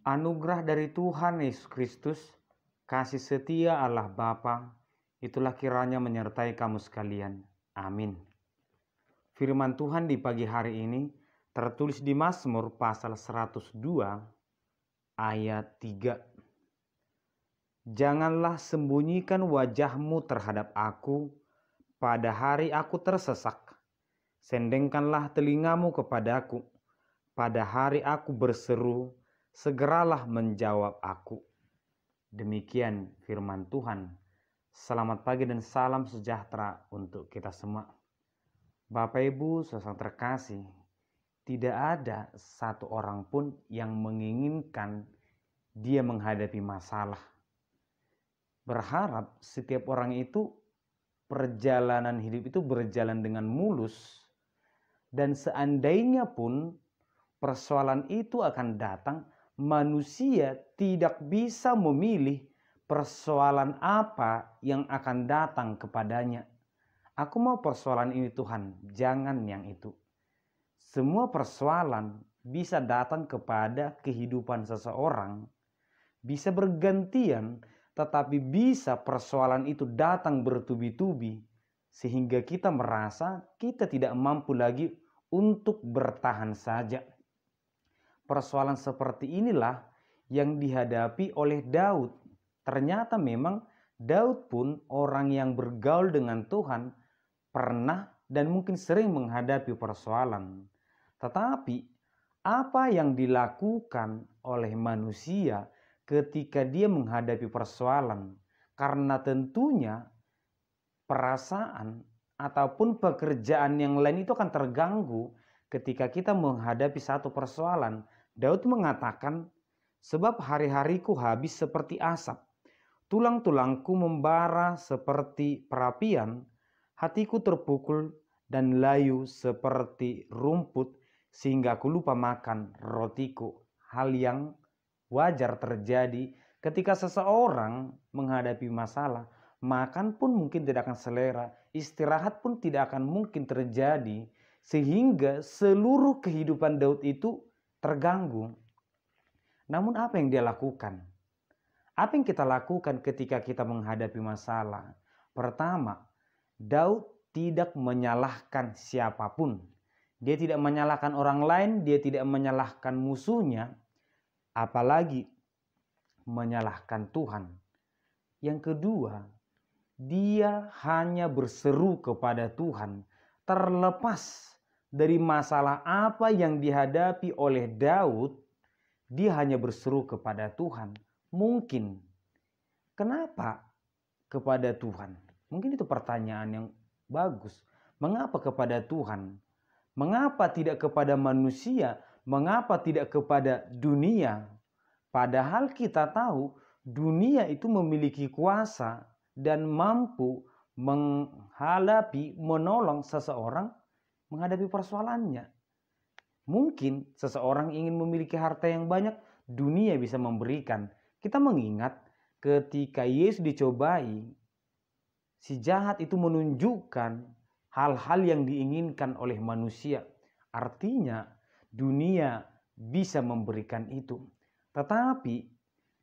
Anugerah dari Tuhan Yesus Kristus, kasih setia Allah Bapa, itulah kiranya menyertai kamu sekalian. Amin. Firman Tuhan di pagi hari ini tertulis di Mazmur pasal 102 ayat 3. Janganlah sembunyikan wajahmu terhadap aku pada hari aku tersesak. Sendengkanlah telingamu kepadaku pada hari aku berseru, segeralah menjawab aku. Demikian firman Tuhan. Selamat pagi dan salam sejahtera untuk kita semua. Bapak Ibu saudara terkasih, tidak ada satu orang pun yang menginginkan dia menghadapi masalah. Berharap setiap orang itu perjalanan hidup itu berjalan dengan mulus, dan seandainya pun persoalan itu akan datang, manusia tidak bisa memilih persoalan apa yang akan datang kepadanya. Aku mau persoalan ini Tuhan, jangan yang itu. Semua persoalan bisa datang kepada kehidupan seseorang, bisa bergantian, tetapi bisa persoalan itu datang bertubi-tubi, sehingga kita merasa kita tidak mampu lagi untuk bertahan saja. Persoalan seperti inilah yang dihadapi oleh Daud. Ternyata memang Daud pun orang yang bergaul dengan Tuhan pernah dan mungkin sering menghadapi persoalan. Tetapi apa yang dilakukan oleh manusia ketika dia menghadapi persoalan? Karena tentunya perasaan ataupun pekerjaan yang lain itu akan terganggu ketika kita menghadapi satu persoalan. Daud mengatakan, sebab hari-hariku habis seperti asap, tulang-tulangku membara seperti perapian, hatiku terpukul dan layu seperti rumput, sehingga aku lupa makan rotiku. Hal yang wajar terjadi ketika seseorang menghadapi masalah. Makan pun mungkin tidak akan selera, istirahat pun tidak akan mungkin terjadi, sehingga seluruh kehidupan Daud itu terganggu. Namun apa yang dia lakukan? Apa yang kita lakukan ketika kita menghadapi masalah? Pertama, Daud tidak menyalahkan siapapun. Dia tidak menyalahkan orang lain, dia tidak menyalahkan musuhnya, apalagi menyalahkan Tuhan. Yang kedua, dia hanya berseru kepada Tuhan, terlepas dari masalah apa yang dihadapi oleh Daud, dia hanya berseru kepada Tuhan. Mungkin, kenapa kepada Tuhan? Mungkin itu pertanyaan yang bagus. Mengapa kepada Tuhan? Mengapa tidak kepada manusia? Mengapa tidak kepada dunia? Padahal kita tahu dunia itu memiliki kuasa dan mampu menghadapi, menolong seseorang menghadapi persoalannya. Mungkin seseorang ingin memiliki harta yang banyak, dunia bisa memberikan. Kita mengingat ketika Yesus dicobai, si jahat itu menunjukkan hal-hal yang diinginkan oleh manusia. Artinya dunia bisa memberikan itu. Tetapi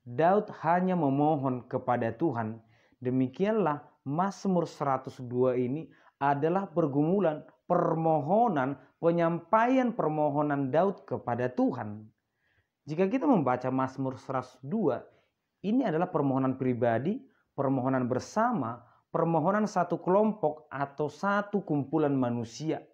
Daud hanya memohon kepada Tuhan. Demikianlah Mazmur 102 ini adalah pergumulan, permohonan, penyampaian permohonan Daud kepada Tuhan. Jika kita membaca Mazmur 102, ini adalah permohonan pribadi, permohonan bersama, permohonan satu kelompok atau satu kumpulan manusia.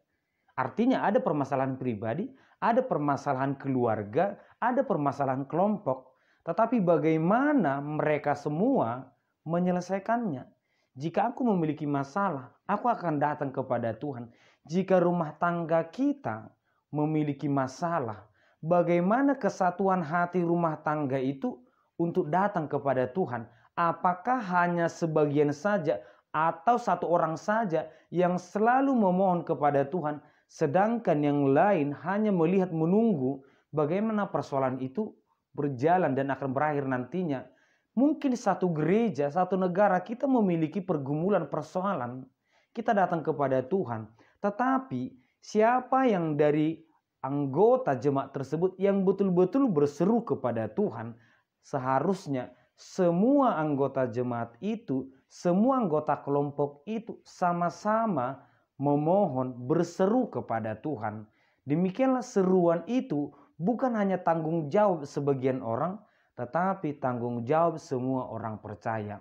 Artinya ada permasalahan pribadi, ada permasalahan keluarga, ada permasalahan kelompok. Tetapi bagaimana mereka semua menyelesaikannya? Jika aku memiliki masalah, aku akan datang kepada Tuhan. Jika rumah tangga kita memiliki masalah, bagaimana kesatuan hati rumah tangga itu untuk datang kepada Tuhan? Apakah hanya sebagian saja atau satu orang saja yang selalu memohon kepada Tuhan, sedangkan yang lain hanya melihat menunggu bagaimana persoalan itu berjalan dan akan berakhir nantinya? Mungkin satu gereja, satu negara kita memiliki pergumulan persoalan, kita datang kepada Tuhan, tetapi siapa yang dari anggota jemaat tersebut yang betul-betul berseru kepada Tuhan, seharusnya semua anggota jemaat itu, semua anggota kelompok itu sama-sama memohon, berseru kepada Tuhan. Demikianlah seruan itu bukan hanya tanggung jawab sebagian orang, tetapi tanggung jawab semua orang percaya.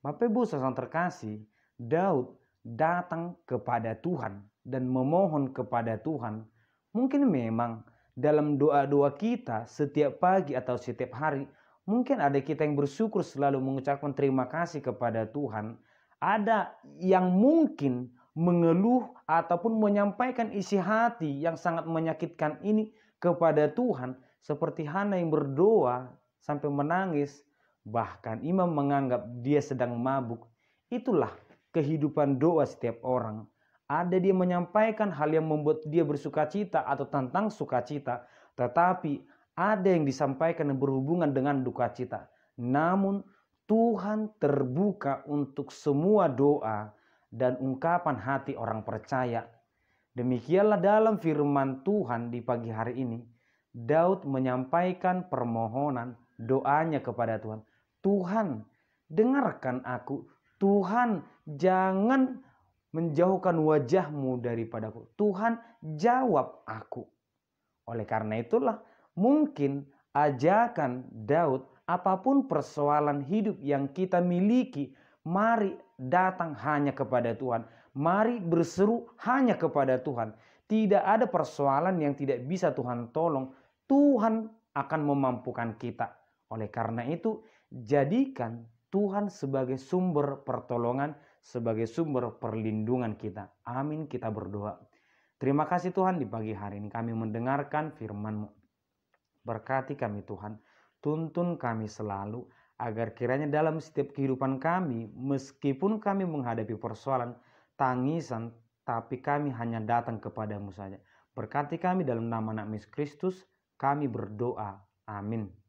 Bapak Ibu saudara terkasih, Daud datang kepada Tuhan dan memohon kepada Tuhan. Mungkin memang dalam doa-doa kita setiap pagi atau setiap hari, mungkin ada kita yang bersyukur selalu mengucapkan terima kasih kepada Tuhan. Ada yang mungkin mengeluh ataupun menyampaikan isi hati yang sangat menyakitkan ini kepada Tuhan. Seperti Hana yang berdoa sampai menangis. Bahkan imam menganggap dia sedang mabuk. Itulah kehidupan doa setiap orang. Ada dia menyampaikan hal yang membuat dia bersukacita atau tentang sukacita. Tetapi ada yang disampaikan yang berhubungan dengan duka cita. Namun Tuhan terbuka untuk semua doa dan ungkapan hati orang percaya. Demikianlah dalam firman Tuhan di pagi hari ini. Daud menyampaikan permohonan doanya kepada Tuhan. Tuhan, dengarkan aku. Tuhan, jangan menjauhkan wajahmu daripadaku. Tuhan, jawab aku. Oleh karena itulah mungkin ajakan Daud, apapun persoalan hidup yang kita miliki, mari datang hanya kepada Tuhan. Mari berseru hanya kepada Tuhan. Tidak ada persoalan yang tidak bisa Tuhan tolong. Tuhan akan memampukan kita. Oleh karena itu, jadikan Tuhan sebagai sumber pertolongan, sebagai sumber perlindungan kita. Amin, kita berdoa. Terima kasih Tuhan, di pagi hari ini kami mendengarkan firman-Mu. Berkati kami Tuhan, tuntun kami selalu, agar kiranya dalam setiap kehidupan kami, meskipun kami menghadapi persoalan, tangisan, tapi kami hanya datang kepadamu saja. Berkati kami dalam nama Yesus Kristus, kami berdoa. Amin.